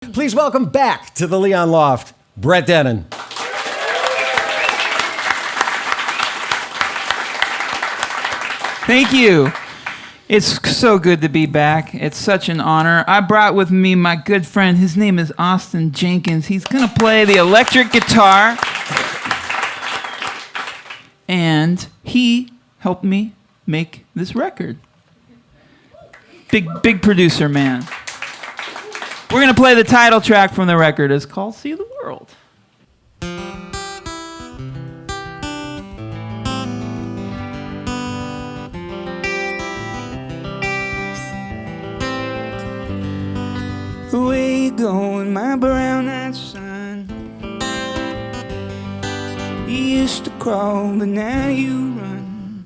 Please welcome back to the Leon Loft, Brett Dennen. Thank you. It's so good to be back. It's such an honor. I brought with me my good friend. His name is Austin Jenkins. He's going to play the electric guitar. And he helped me make this record. Big producer, man. We're going to play the title track from the record. It's called See the World. Where you going, my brown-eyed son? You used to crawl, but now you run.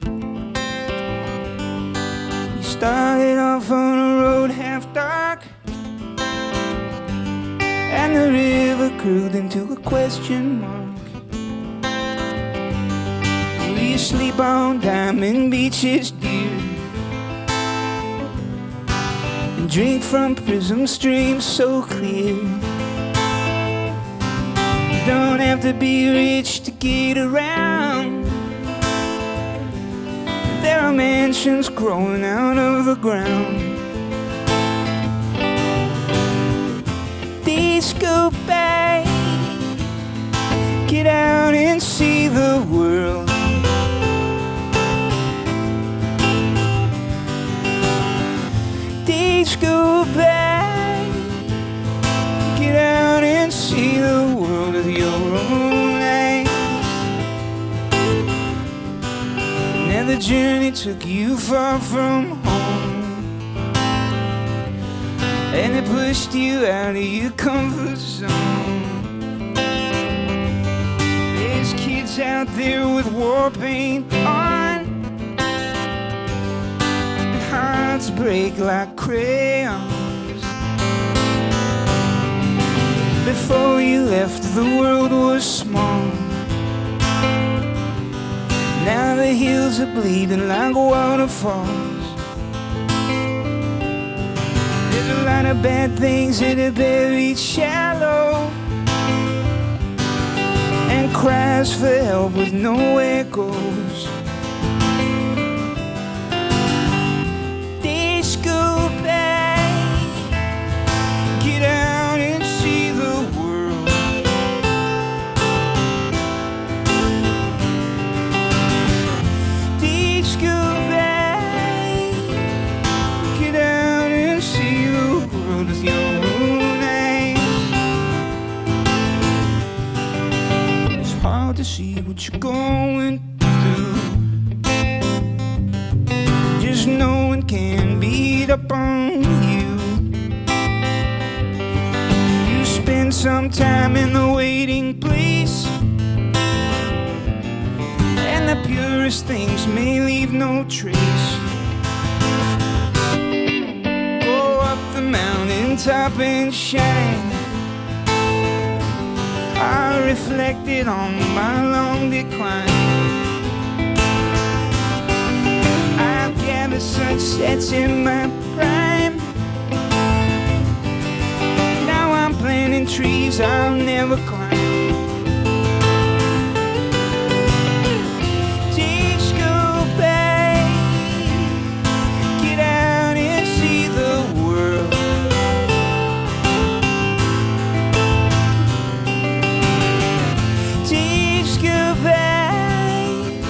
You started off on a road half dark, and the river grew into a question mark. Will you sleep on diamond beaches, dear? And drink from prism streams so clear? You don't have to be rich to get around. There are mansions growing out of the ground. Disco Bay, get out and see the world. Disco Bay, get out and see the world with your own eyes. Now the journey took you far from home, and it pushed you out of your comfort zone. There's kids out there with war paint on, and hearts break like crayons. Before you left, the world was small. Now the hills are bleeding like waterfalls. There's a lot of bad things that are buried shallow, and cries for help with nowhere goes. Disco Bay, get out and see the world. Disco Bay, get out and see the world with your own eyes. It's hard to see what you're going through. Just no one can beat up on you. You spend some time in the waiting place, and the purest things may leave no trace. Go up the mountaintop and shine. I reflected on my long decline. I've gathered sunsets in my prime. Now I'm planting trees I'll never climb. Disco Bay, get out and see the world. Disco Bay,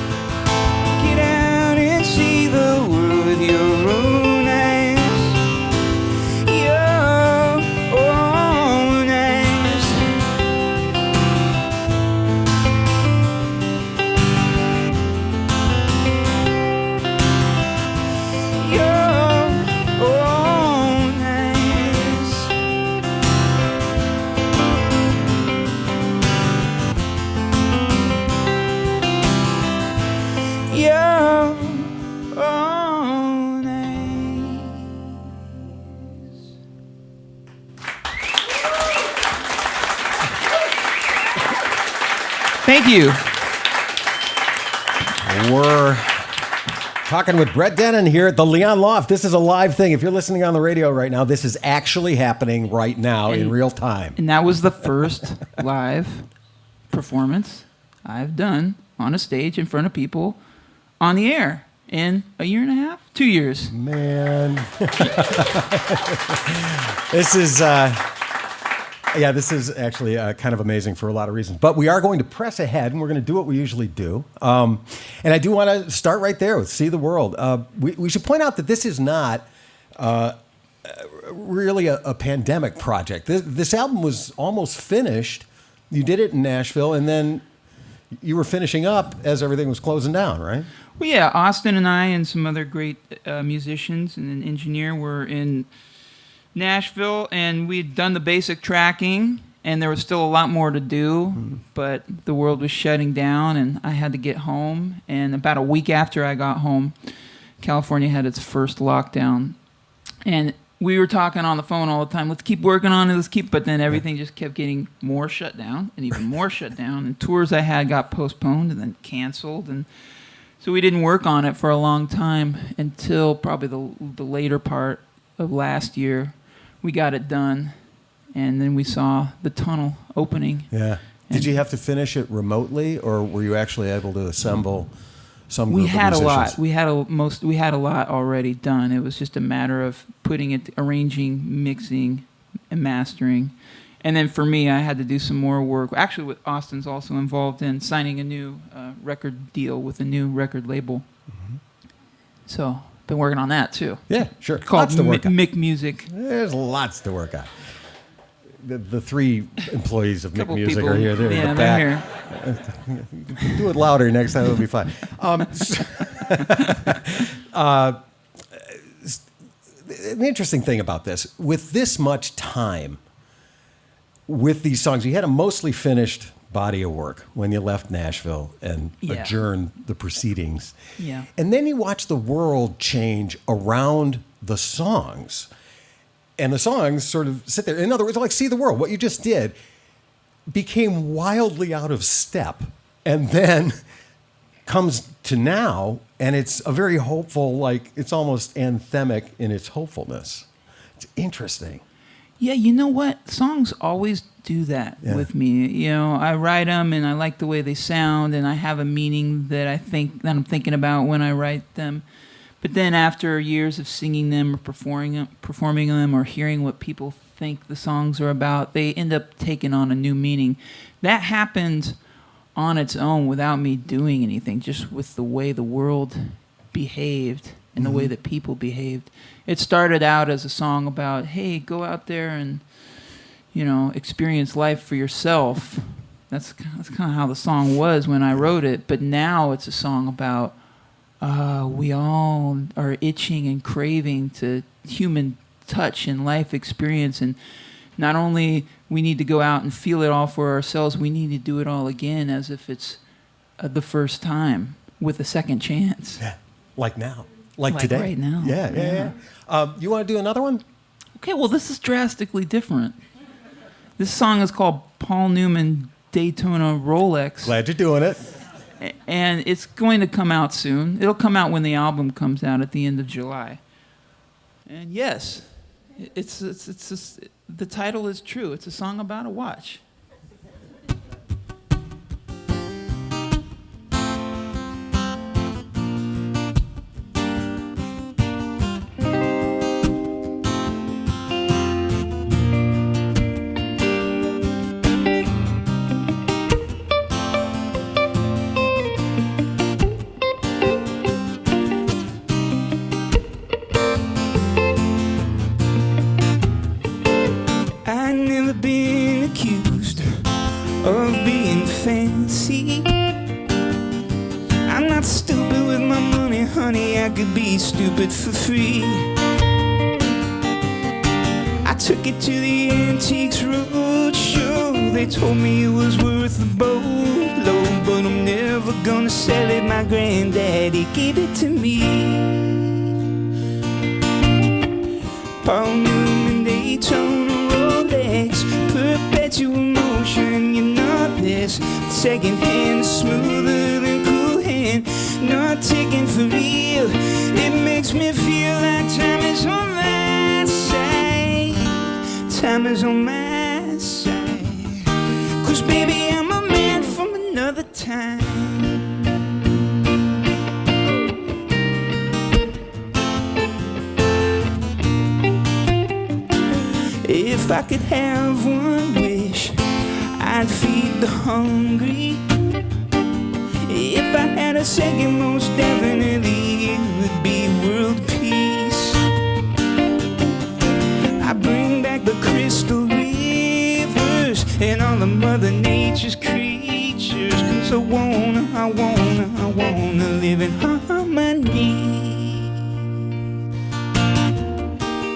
get out and see the world with your own eyes. Your own eyes. Your own eyes. Your own eyes. Thank you. Talking with Brett Dennen here at the Leon Loft. This is a live thing. If you're listening on the radio right now, this is actually happening right now in real time. And that was the first live performance I've done on a stage in front of people on the air in a year and a half? 2 years. Man. This is... this is actually kind of amazing for a lot of reasons. But we are going to press ahead, and we're going to do what we usually do. And I do want to start right there with See the World. We should point out that this is not really a pandemic project. This album was almost finished. You did it in Nashville, and then you were finishing up as everything was closing down, right? Well, yeah, Austin and I and some other great musicians and an engineer were in Nashville, and we'd done the basic tracking, and there was still a lot more to do, but the world was shutting down, and I had to get home. And about a week after I got home, California had its first lockdown, and we were talking on the phone all the time. Let's keep working on it. But then everything just kept getting more shut down, and even more shut down. And tours I had got postponed and then canceled, and so we didn't work on it for a long time until probably the later part of last year. We got it done, and then we saw the tunnel opening. Yeah. Did you have to finish it remotely, or were you actually able to assemble some group of musicians? We had a lot already done. It was just a matter of putting it, arranging, mixing, and mastering. And then for me, I had to do some more work. Actually, with Austin's also involved in signing a new record deal with a new record label. Mm-hmm. So been working on that too. Yeah, sure. It's called lots to work on. Mick Music. There's lots to work on. The three employees of Mick Music people, are here. They're in the back. Here. Do it louder next time. It'll be fine. An interesting thing about this, with this much time, with these songs, you had a mostly finished body of work when you left Nashville and adjourned the proceedings. Yeah. And then you watch the world change around the songs. And the songs sort of sit there. In other words, like See the World, what you just did became wildly out of step. And then comes to now, and it's a very hopeful, like it's almost anthemic in its hopefulness. It's interesting. Yeah, you know what? Songs always do that with me. You know, I write them and I like the way they sound, and I have a meaning that I'm thinking about when I write them. But then after years of singing them or performing them or hearing what people think the songs are about, they end up taking on a new meaning. That happened on its own without me doing anything, just with the way the world behaved and the way that people behaved. It started out as a song about, hey, go out there and, you know, experience life for yourself. That's kind of how the song was when I wrote it. But now it's a song about we all are itching and craving to human touch and life experience. And not only we need to go out and feel it all for ourselves, we need to do it all again as if it's the first time with a second chance. Yeah, like now. Like today. Right now. Yeah. You want to do another one? Okay, well, this is drastically different. This song is called Paul Newman Daytona Rolex. Glad you're doing it. And it's going to come out soon. It'll come out when the album comes out at the end of July. And yes, it's the title is true. It's a song about a watch. I'm not stupid with my money, honey. I could be stupid for free. I took it to the Antique Roadshow. They told me it was worth a boatload, but I'm never gonna sell it. My granddaddy gave it to me. Paul Newman Daytona Rolex, perpetual motion. You know this. Second hand, smoother than cool hand. Not taken for real. time is on my side. 'Cause baby, I'm a man from another time. If I could have one wish, I'd feed the hungry. If I had a second, most definitely it would be world peace. I bring back the crystal rivers and all of Mother Nature's creatures, 'cause I wanna live in harmony.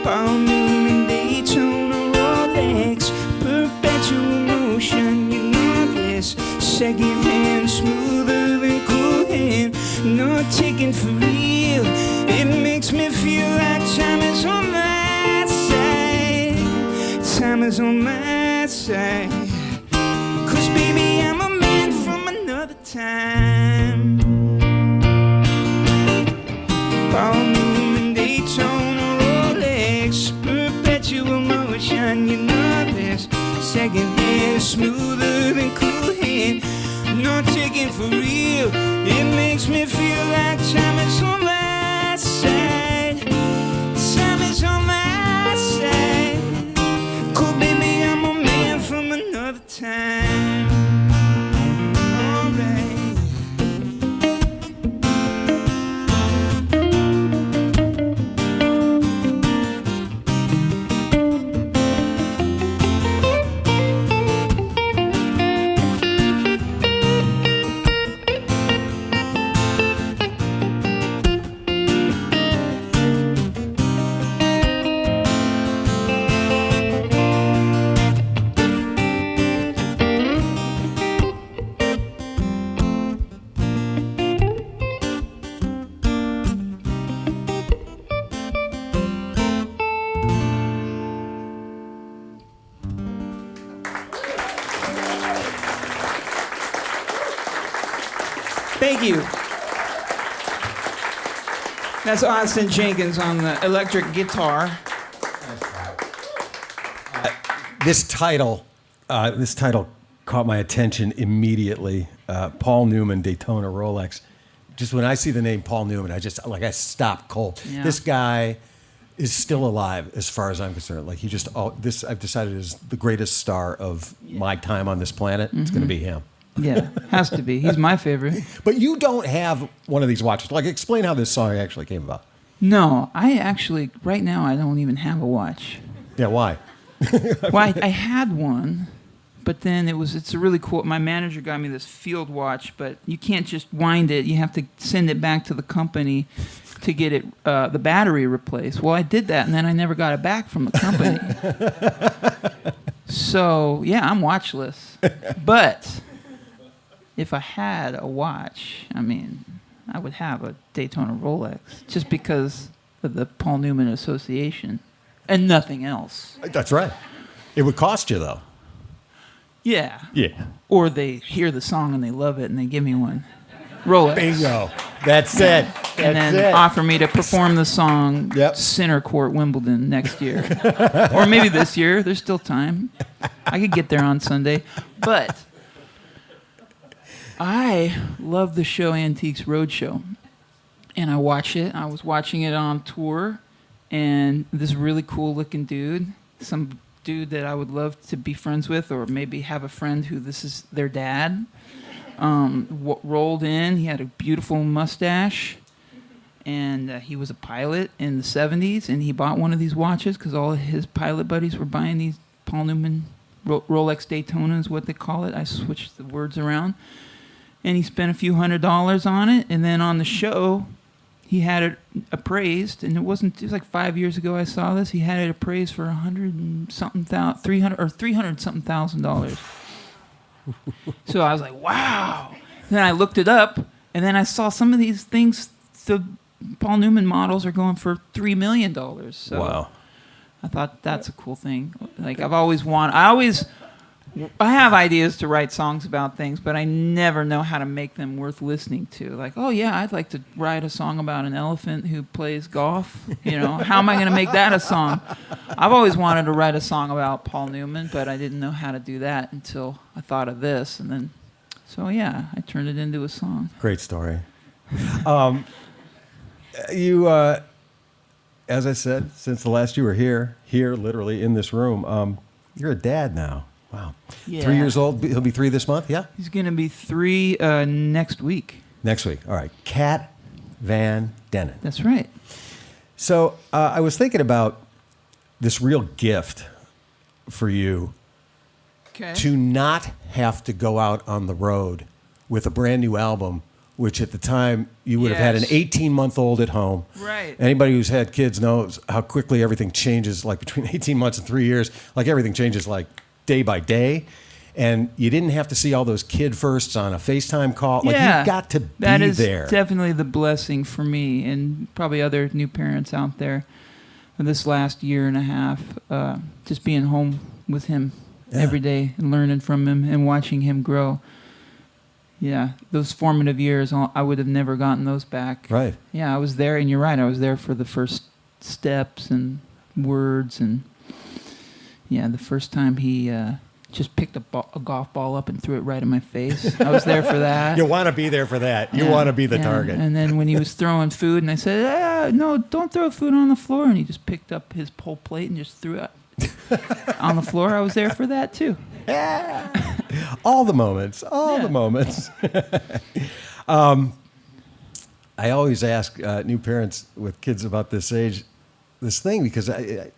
Paul Newman, Daytona, Rolex, perpetual motion, you know this. Second hand, smoother than cool hand, no ticking for real. It makes me feel like time is on my side. Time is on my side. 'Cause baby, I'm a man from another time. Paul Newman, Daytona, Rolex, perpetual motion, you know this. Second hand, smoother than cool hand, no taking for real. It makes me feel like time is on my side. Time is on my side. Cool baby, I'm a man from another time. Alright. Thank you. That's Austin Jenkins on the electric guitar. This title caught my attention immediately. Paul Newman, Daytona, Rolex. Just when I see the name Paul Newman, I stop cold. Yeah. This guy is still alive as far as I'm concerned. Like I've decided is the greatest star of my time on this planet. It's going to be him. Yeah, has to be. He's my favorite. But you don't have one of these watches. Like, explain how this song actually came about. No, I actually, right now, I don't even have a watch. Yeah, why? Well, I had one, but then it's a really cool, my manager got me this field watch, but you can't just wind it. You have to send it back to the company to get it, the battery replaced. Well, I did that, and then I never got it back from the company. So, yeah, I'm watchless. But if I had a watch, I mean, I would have a Daytona Rolex just because of the Paul Newman Association and nothing else. That's right. It would cost you, though. Yeah. Yeah. Or they hear the song and they love it and they give me one. Rolex. Bingo. That's it. And That's then it. offer me to perform the song Center Court Wimbledon next year. Or maybe this year. There's still time. I could get there on Sunday. But I love the show Antiques Roadshow. And I watch it. I was watching it on tour. And this really cool looking dude, some dude that I would love to be friends with, or maybe have a friend who this is their dad, rolled in. He had a beautiful mustache. And he was a pilot in the 70s. And he bought one of these watches because all of his pilot buddies were buying these Paul Newman Rolex Daytona is what they call it. I switched the words around. And he spent a few $100s on it. And then on the show, he had it appraised. And it was like 5 years ago I saw this. He had it appraised for $300 something thousand. So I was like, wow. Then I looked it up. And then I saw some of these things, the Paul Newman models are going for $3 million. So wow. I thought that's a cool thing. Like I always I have ideas to write songs about things, but I never know how to make them worth listening to. Like, oh yeah, I'd like to write a song about an elephant who plays golf. How am I going to make that a song? I've always wanted to write a song about Paul Newman, but I didn't know how to do that until I thought of this, and then, so yeah, I turned it into a song. Great story. You, as I said, since the last you were here, literally in this room, you're a dad now. Wow. Yeah. 3 years old. He'll be 3 this month, yeah? He's going to be 3 next week. Next week. All right. Cat Van Dennen. That's right. So I was thinking about this real gift for you to not have to go out on the road with a brand new album, which at the time you would have had an 18-month-old at home. Right. Anybody who's had kids knows how quickly everything changes, like between 18 months and 3 years. Like everything changes like day by day. And you didn't have to see all those kid firsts on a FaceTime call. Like you got to be there. That is definitely the blessing for me and probably other new parents out there for this last year and a half, just being home with him every day and learning from him and watching him grow. Yeah, those formative years, I would have never gotten those back. Right. Yeah, I was there, and you're right. I was there for the first steps and words, and the first time he just picked a golf ball up and threw it right in my face. I was there for that. You want to be there for that. You want to be the target. And then when he was throwing food, and I said, no, don't throw food on the floor, and he just picked up his whole plate and just threw it on the floor. I was there for that, too. Yeah. All the moments. The moments. I always ask new parents with kids about this age, this thing, because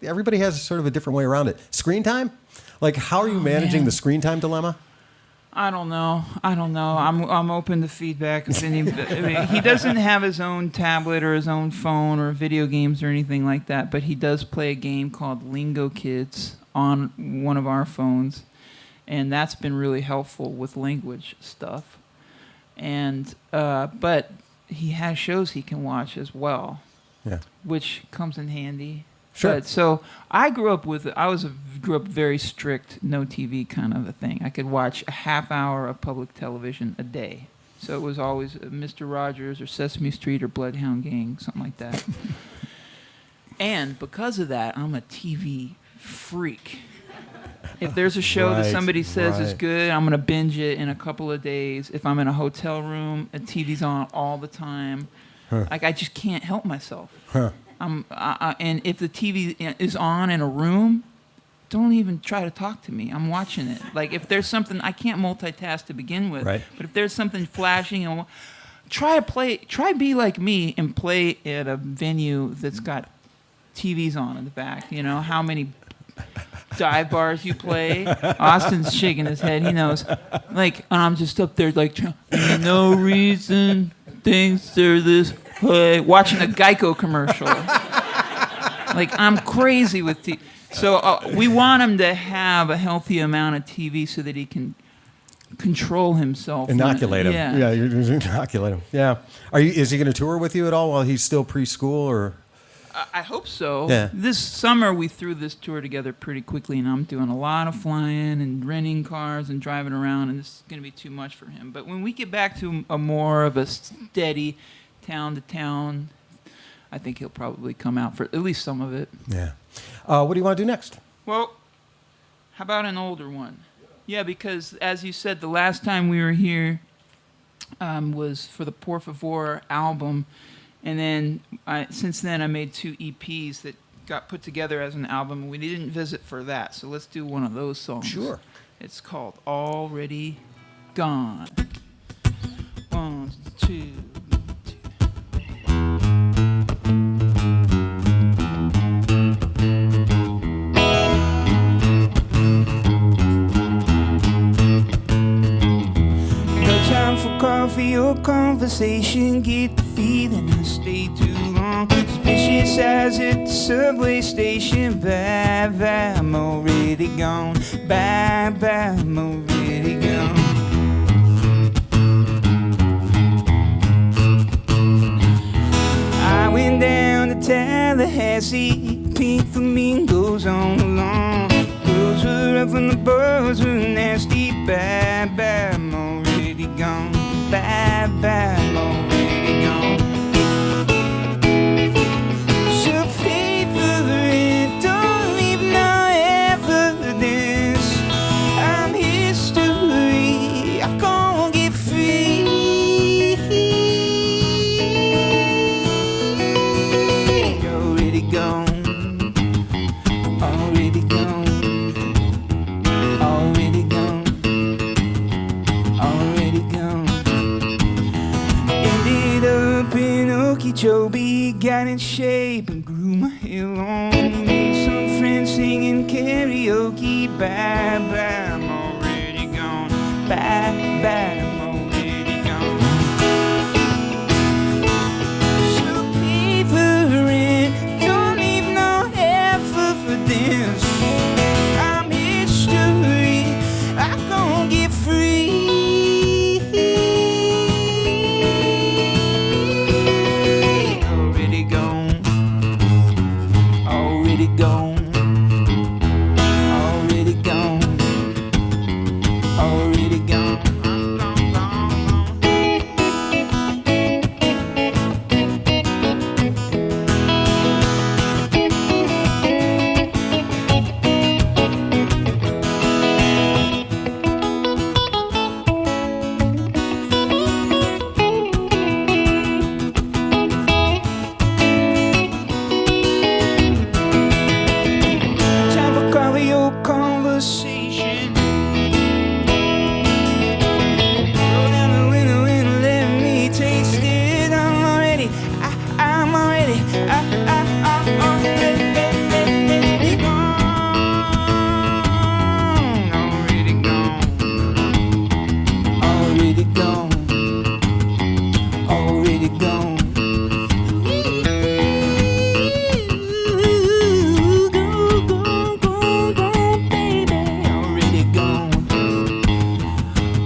everybody has sort of a different way around it. Screen time? Like, how are you managing the screen time dilemma? I don't know. I'm open to feedback. He doesn't have his own tablet or his own phone or video games or anything like that, but he does play a game called Lingo Kids on one of our phones, and that's been really helpful with language stuff. And but he has shows he can watch as well, which comes in handy. Sure. But, so I grew up very strict, no TV kind of a thing. I could watch a half hour of public television a day. So it was always Mr. Rogers or Sesame Street or Bloodhound Gang, something like that. And because of that, I'm a TV freak. If there's a show that somebody says is good, I'm going to binge it in a couple of days. If I'm in a hotel room, a TV's on all the time. Like, I just can't help myself. And if the TV is on in a room, don't even try to talk to me. I'm watching it. Like, if there's something, I can't multitask to begin with. Right. But if there's something flashing, try be like me and play at a venue that's got TVs on in the back. You know how many dive bars you play. Austin's shaking his head. He knows. Like, and I'm just up there like, no reason things are this way. Watching a Geico commercial. Like, I'm crazy with TV. So we want him to have a healthy amount of TV so that he can control himself. Inoculate him. Yeah, you're inoculate him. Yeah. Is he going to tour with you at all while he's still preschool, or? I hope so. Yeah. This summer we threw this tour together pretty quickly, and I'm doing a lot of flying and renting cars and driving around, and this is going to be too much for him. But when we get back to a more of a steady town to town, I think he'll probably come out for at least some of it. Yeah. What do you want to do next? Well, how about an older one? Yeah, because as you said, the last time we were here was for the Por Favor album. And then since then, I made 2 EPs that got put together as an album. We didn't visit for that, so let's do one of those songs. Sure. It's called Already Gone. 1, 2... Coffee or conversation, get the feeling I stay too long. Suspicious as at the subway station. Bye bye, I'm already gone. Bye bye, I'm already gone. I went down to Tallahassee, pink flamingos on the lawn. Girls were breath and the birds were nasty. Bad, bad, I'm already gone. Bad, bad, I'm already gone. So favorite, don't leave no evidence. I'm history, I can't get free. Already gone. Already gone, already gone, already gone. Ended up in Okeechobee, got in shape and grew my hair long. Made some friends singing karaoke. Bye bye, I'm already gone. Bye bye, I'm already gone. So people in, don't leave no effort for this. I'm history, I can't get free. Already gone, already gone, already gone, already gone. Time for cardio conversation. Roll down the window and let me taste it. I'm already gone. Already gone. Already gone. Already gone.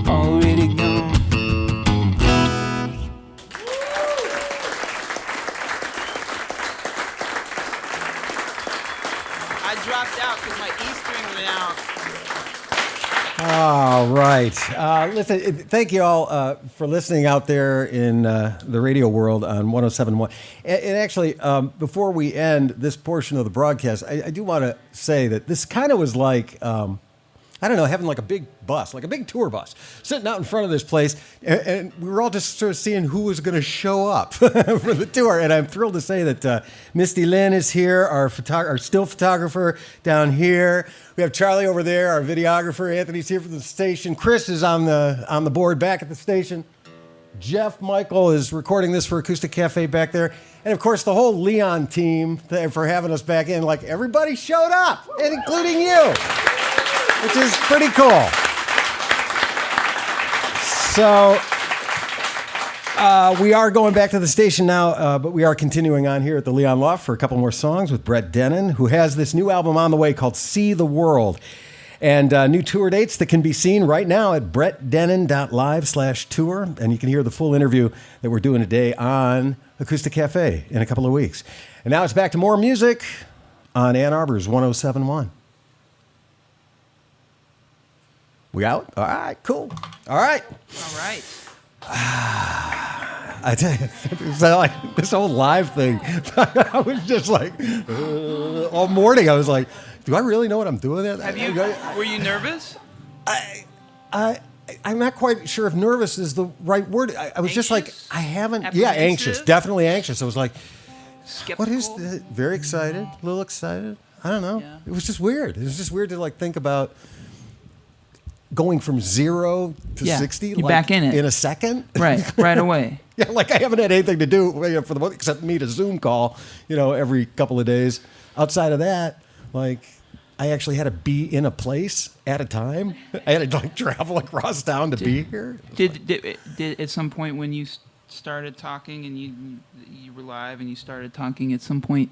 Already gone. I dropped out because my E string went out. All right. Listen, thank you all for listening out there in the radio world on 107.1. And actually, before we end this portion of the broadcast, I do want to say that this kind of was like, I don't know, having like a big bus, like a big tour bus, sitting out in front of this place. And we were all just sort of seeing who was going to show up for the tour. And I'm thrilled to say that Misty Lynn is here, our still photographer down here. We have Charlie over there, our videographer. Anthony's here from the station. Chris is on the board back at the station. Jeff Michael is recording this for Acoustic Café back there. And of course, the whole Leon team for having us back in. Like, everybody showed up, and including you, which is pretty cool. So we are going back to the station now, but we are continuing on here at the Leon Loft for a couple more songs with Brett Dennen, who has this new album on the way called See the World. And new tour dates that can be seen right now at brettdennen.live/tour. And you can hear the full interview that we're doing today on Acoustic Café in a couple of weeks. And now it's back to more music on Ann Arbor's 107.1. We out? All right, cool. All right. All right. I tell you, so like this whole live thing, I was just like, all morning I was like, do I really know what I'm doing there? Were you nervous? I'm not quite sure if nervous is the right word. I was just like, I haven't. Yeah, Apprehensive? anxious. Definitely anxious. I was like, Skeptical? what is this? Very excited. A little excited. I don't know. Yeah. It was just weird. It was just weird to like think about going from 0 to Yeah, 60. you're back in it. In a second. Right away. Yeah, like I haven't had anything to do for the moment except meet a Zoom call, every couple of days. Outside of that, like I actually had to be in a place at a time. I had to like travel across town to be here. Did at some point when you started talking and you were live and you started talking, at some point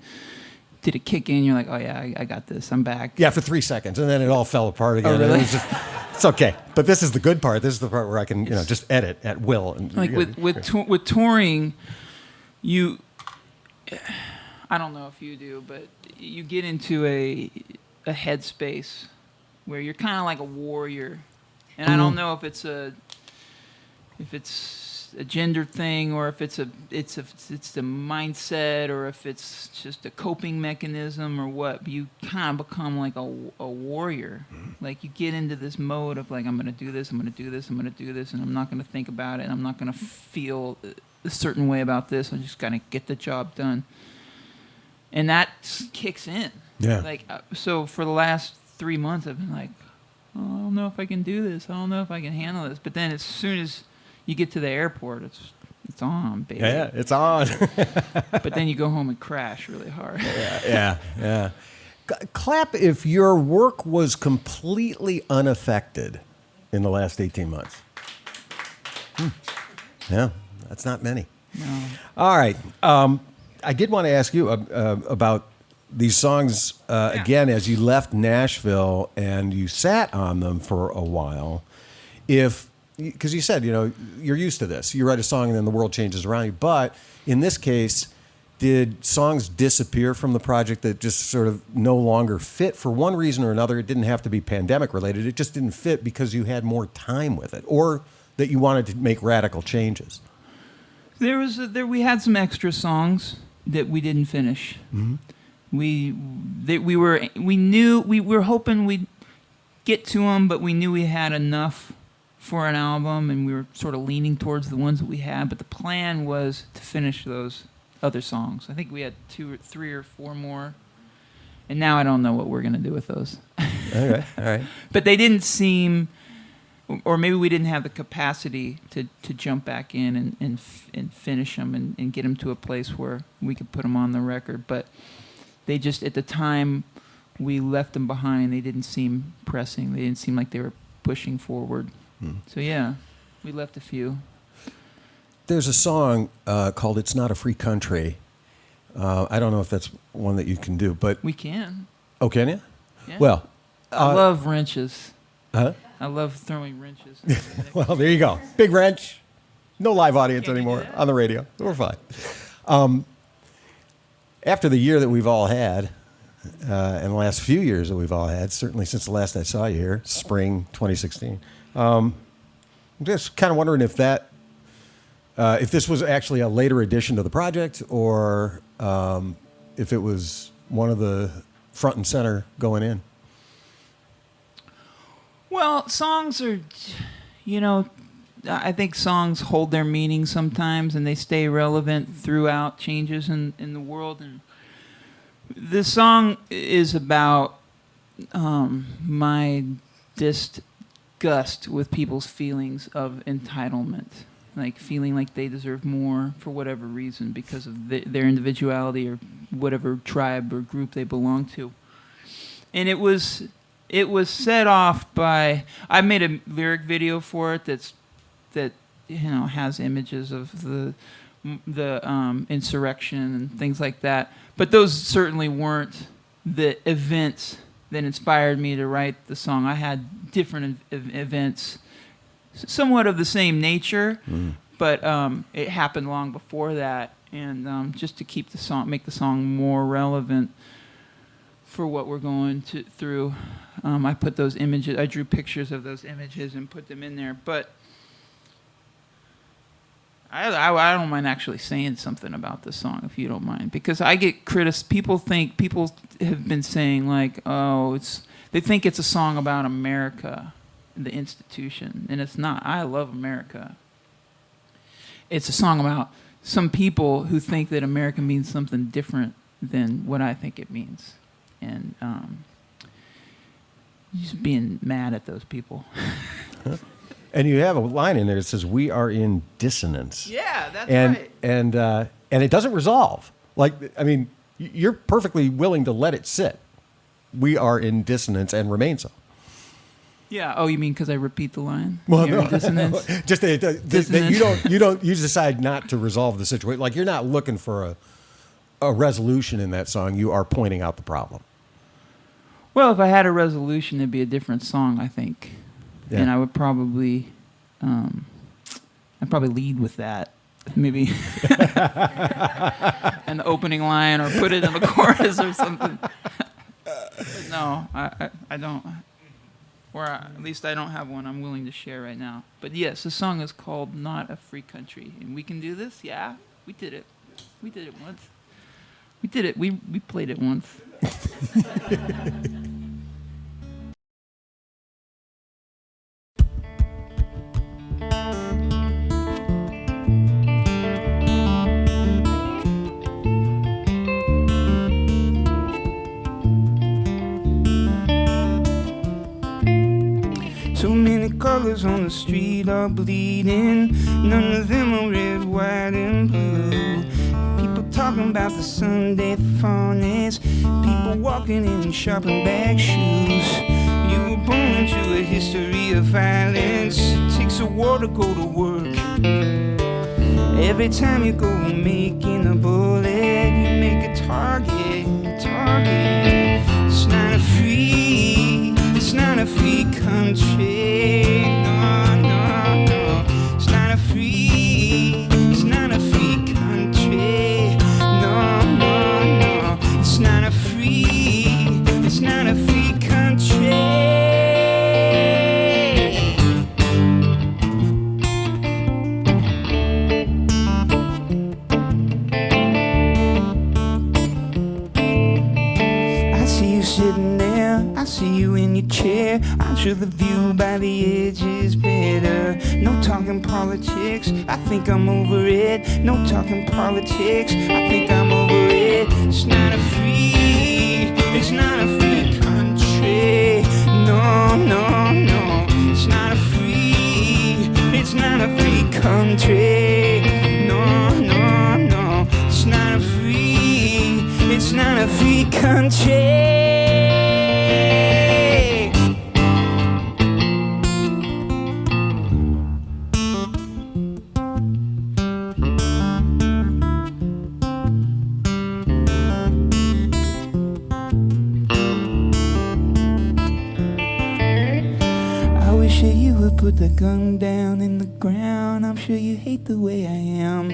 did it kick in? You're like, oh yeah, I got this. I'm back. Yeah, for 3 seconds, and then it all fell apart again. Oh, really? And it's okay, but this is the good part. This is the part where I can just edit at will. And Like with touring, you, I don't know if you do, but you get into a headspace where you're kind of like a warrior. And I don't know if it's a gender thing, or if it's the mindset, or if it's just a coping mechanism or what. But you kind of become like a warrior. Like you get into this mode of like, I'm going to do this, I'm going to do this, I'm going to do this, and I'm not going to think about it, and I'm not going to feel a certain way about this. I'm just going to get the job done. And that kicks in. Yeah. Like, so for the last 3 months, I've been like, oh, I don't know if I can do this. I don't know if I can handle this. But then as soon as you get to the airport, it's on, baby. Yeah, it's on. But then you go home and crash really hard. Yeah. Clap if your work was completely unaffected in the last 18 months. Yeah, that's not many. No. All right. I did want to ask you about these songs again as you left Nashville and you sat on them for a while. Because you said, you're used to this. You write a song and then the world changes around you. But in this case, did songs disappear from the project that just sort of no longer fit for one reason or another? It didn't have to be pandemic related. It just didn't fit because you had more time with it, or that you wanted to make radical changes. We had some extra songs that we didn't finish. Mm-hmm. We were hoping we'd get to them, but we knew we had enough for an album, and we were sort of leaning towards the ones that we had. But the plan was to finish those other songs. I think we had 2 or 3 or 4 more, and now I don't know what we're gonna do with those. All right. But they didn't seem, or maybe we didn't have the capacity to jump back in and finish them and get them to a place where we could put them on the record. But they just, at the time we left them behind, they didn't seem pressing. They didn't seem like they were pushing forward. So yeah, we left a few. There's a song called "It's Not a Free Country." I don't know if that's one that you can do, but We can. Oh, can you? Yeah. Well, I love wrenches. huh? I love throwing wrenches. Well, there you go. Big wrench. No live audience Can you do anymore that? on the radio. We're fine. After the year that we've all had, and the last few years that we've all had, certainly since the last I saw you here, spring 2016, I'm just kind of wondering if this was actually a later addition to the project, or if it was one of the front and center going in. Well, songs are, I think songs hold their meaning sometimes, and they stay relevant throughout changes in the world. And this song is about my disgust with people's feelings of entitlement, like feeling like they deserve more for whatever reason because of their individuality or whatever tribe or group they belong to. And it was set off by, I made a lyric video for it that has images of the insurrection and things like that. But those certainly weren't the events that inspired me to write the song. I had different events, somewhat of the same nature, but it happened long before that. And just to make the song more relevant for what we're going through, I put those images. I drew pictures of those images and put them in there. But I don't mind actually saying something about this song, if you don't mind, because I get people have been saying like, oh, they think it's a song about America, the institution, and it's not. I love America. It's a song about some people who think that America means something different than what I think it means, and just being mad at those people. And you have a line in there that says, "We are in dissonance." Yeah, that's right. right. And it doesn't resolve. Like, I mean, you're perfectly willing to let it sit. We are in dissonance and remain so. Yeah. Oh, you mean because I repeat the line? Well, You're no, in dissonance? just that you decide not to resolve the situation. Like, you're not looking for a resolution in that song. You are pointing out the problem. Well, if I had a resolution, it'd be a different song, I think. Yeah. And I would probably, I'd probably lead with that, maybe, in the opening line, or put it in the chorus or something. But no, I don't. Or at least I don't have one I'm willing to share right now. But yes, the song is called Not a Free Country. And we can do this? Yeah, we did it. We did it once. We did it. We played it once. So many colors on the street are bleeding. None of them are red, white, and blue. People talking about the Sunday furnace. People walking in shopping bag shoes. You were born into a history of violence. It takes a war to go to work. Every time you go making a bullet, you make a target. It's not a free, it's not a free country. No, no, no. It's not a free, it's not a free country. No, no, no. It's not a free, it's not a free country. Sitting there, I see you in your chair. I'm sure the view by the edge is better. No talking politics, I think I'm over it. No talking politics, I think I'm over it. It's not a free, it's not a free country. No, no, no. It's not a free, it's not a free country. No, no, no. It's not a free, it's not a free country. Put the gun down in the ground. I'm sure you hate the way I am.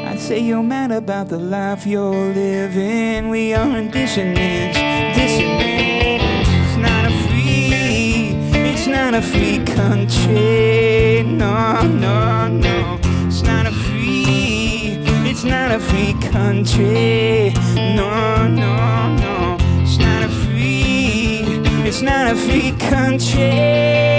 I'd say you're mad about the life you're living. We are in dissonance. It's not a free, it's not a free country. No, no, no. It's not a free, it's not a free country. No, no, no. It's not a free, it's not a free country.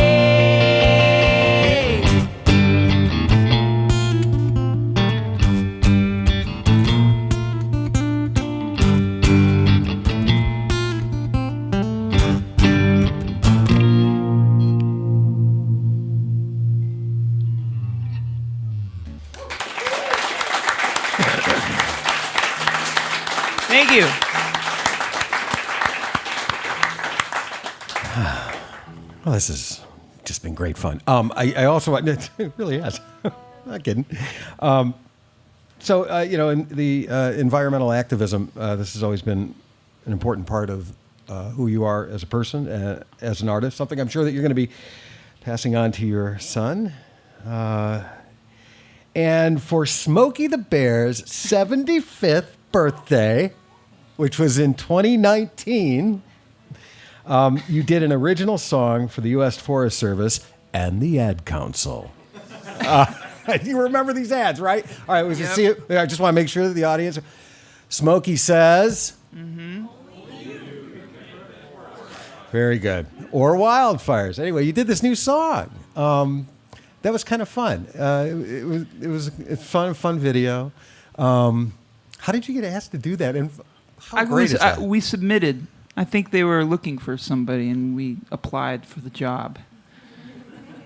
Thank you. Well, this has just been great fun. I also, it really has. Not kidding. So, in the environmental activism, this has always been an important part of who you are as a person, as an artist, something I'm sure that you're going to be passing on to your son. And for Smokey the Bear's 75th birthday, which was in 2019, you did an original song for the U.S. Forest Service and the Ad Council. You remember these ads, right? All right, I just want to make sure that the audience... Smokey says... Mm-hmm. Very good. Or wildfires. Anyway, you did this new song. That was kind of fun. It was a fun video. How did you get asked to do that? And how great is that? We submitted. I think they were looking for somebody, and we applied for the job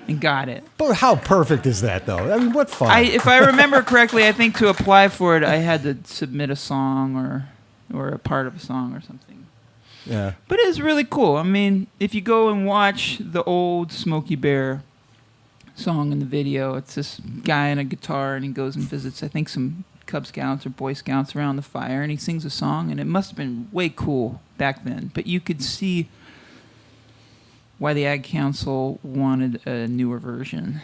and got it. But how perfect is that, though? I mean, what fun. If I remember correctly, I think to apply for it, I had to submit a song or a part of a song or something. Yeah. But it was really cool. I mean, if you go and watch the old Smokey Bear song in the video, it's this guy and a guitar, and he goes and visits, I think, some Cub Scouts or Boy Scouts around the fire, and he sings a song, and it must have been way cool back then. But you could see why the Ag Council wanted a newer version.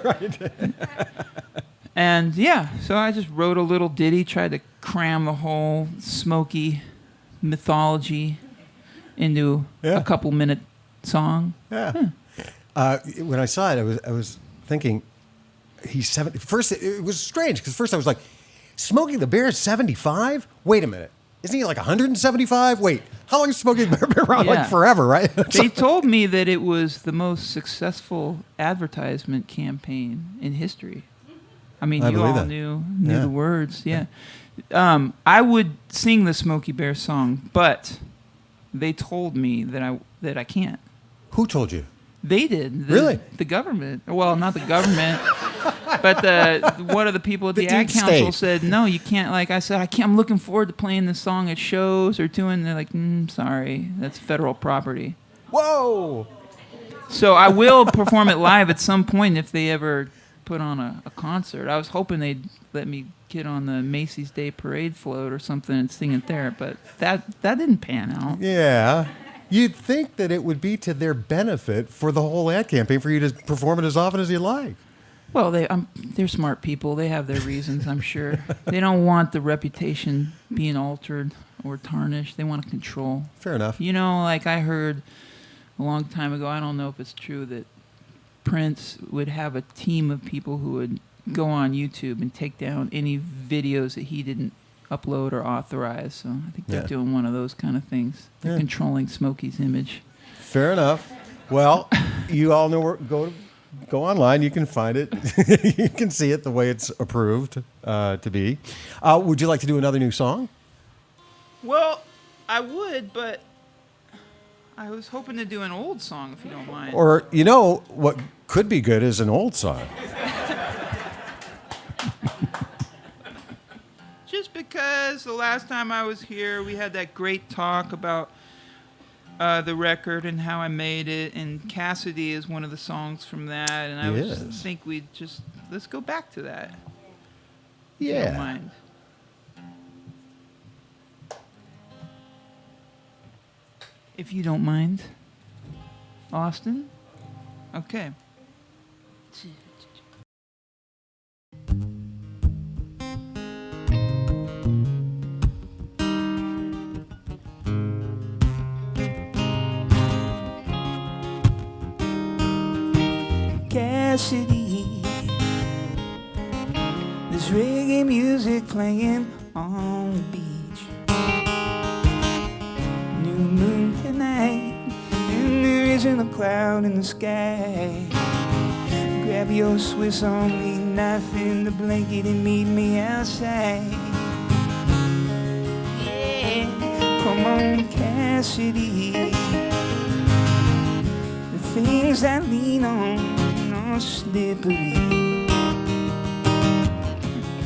Right. And yeah, so I just wrote a little ditty, tried to cram the whole Smokey mythology into a couple minute song. Yeah. When I saw it, I was thinking, he's 70. First, it was strange because first I was like, Smokey the Bear is 75? Wait a minute. Isn't he like 175? Wait, how long has Smokey the Bear been around? Yeah. Like forever, right? They told me that it was the most successful advertisement campaign in history. I mean, I you believe all that. knew Yeah. the words. Yeah. I would sing the Smokey Bear song, but they told me that I can't. Who told you? They did. Really? The government. Well, not the government, but one of the people at the The Ad deep Council state. said, no, you can't. Like I said, I can't. I'm looking forward to playing this song at shows or doing. They're like, sorry, that's federal property. Whoa! So I will perform it live at some point if they ever put on a concert. I was hoping they'd let me get on the Macy's Day Parade float or something and sing it there, but that didn't pan out. Yeah. You'd think that it would be to their benefit for the whole ad campaign for you to perform it as often as you like. Well, they're smart people. They have their reasons, I'm sure. They don't want the reputation being altered or tarnished. They want to control. Fair enough. You know, like I heard a long time ago, I don't know if it's true, that Prince would have a team of people who would go on YouTube and take down any videos that he didn't upload or authorize. So I think they're doing one of those kind of things. They're controlling Smokey's image. Fair enough. Well, you all know where go online. You can find it. You can see it the way it's approved to be. Would you like to do another new song? Well, I would, but I was hoping to do an old song, if you don't mind. Or, you know, what could be good is an old song. Just because the last time I was here, we had that great talk about the record and how I made it, and Cassidy is one of the songs from that, and I would just think let's go back to that. If you don't mind. If you don't mind, Austin? Okay. Cassidy, there's reggae music playing on the beach. New moon tonight, and there isn't a cloud in the sky. Grab your Swiss Army knife and the blanket and meet me outside. Yeah, come on, Cassidy. The things I lean on are slippery,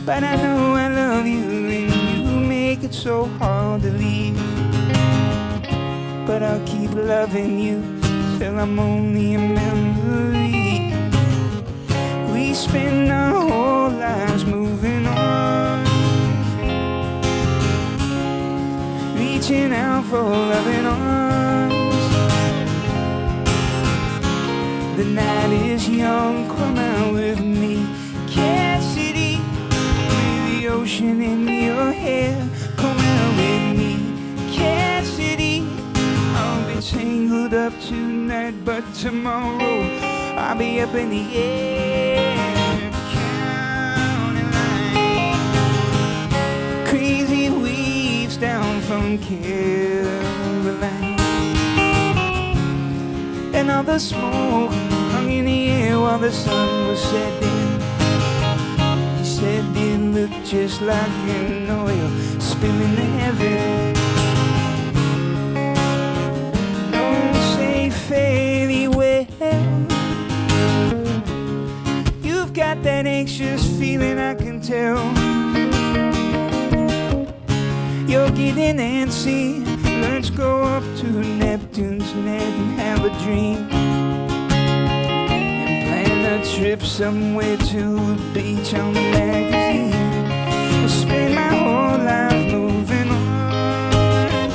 but I know I love you and you make it so hard to leave. But I'll keep loving you till I'm only a memory. We spend our whole lives moving on, reaching out for loving arms. The night is young, come out with me, Cassidy. With the ocean in your hair, come out with me, Cassidy. I'll be tangled up tonight, but tomorrow I'll be up in the air. County line, crazy waves down from Caroline. And all the smoke hung in the air while the sun was setting. He said it looked just like an oil spilling to heaven. Don't say fairly well. You've got that anxious feeling, I can tell. You're getting antsy. Let's go up to Neptune's neck and have a drink, and plan a trip somewhere to the beach on the magazine. I spend my whole life moving on,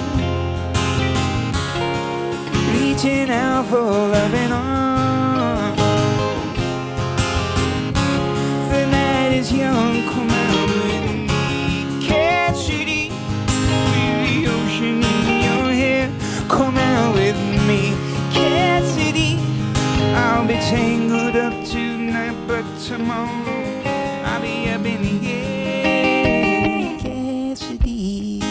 reaching out for loving arms. The night is young, come out with me, Cassidy. With the ocean in your hair, come out with me, Cassidy. I'll be tangled up tonight, but tomorrow I'll be up in the air. Cassidy,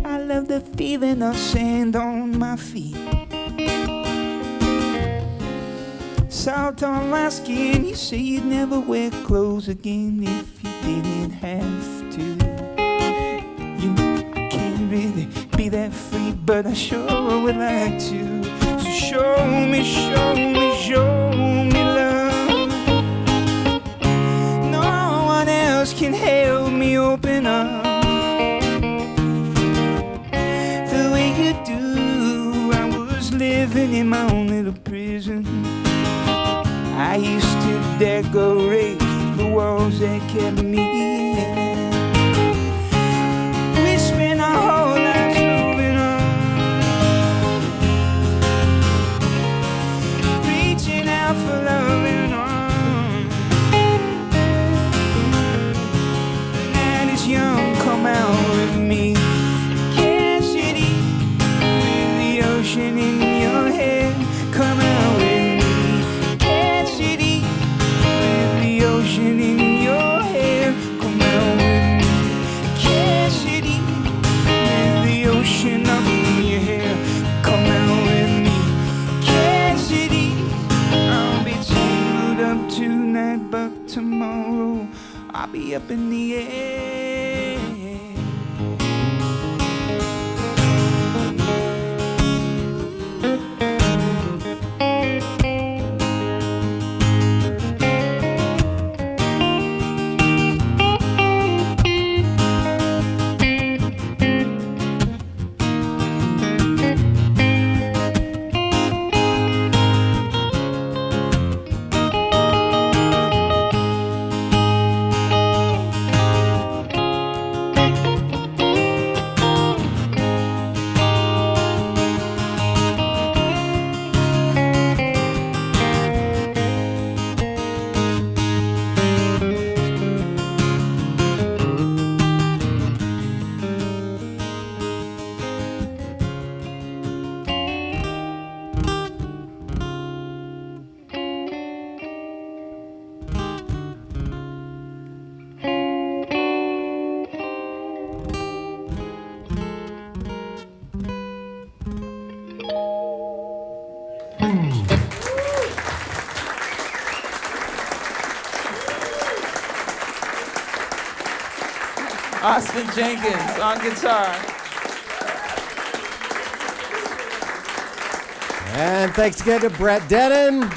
I love the feeling of sand on my feet, salt on my skin. You say you'd never wear clothes again if you didn't have to. You can't really be that free, but I sure would like to. So show me, show me, show me love. No one else can help me open up the way you do. I was living in my own little prison. I used to decorate the walls that kept me in. We spent our whole lives moving on, reaching out for love and on. The night is young, come out with me. Cassidy, with the ocean in your hair, come out with me. Ocean in your hair, come out with me. Cassidy, with the ocean up in your hair, come out with me. Cassidy, I'll be tangled up tonight, but tomorrow I'll be up in the air. Austin Jenkins on guitar. And thanks again to Brett Dennen.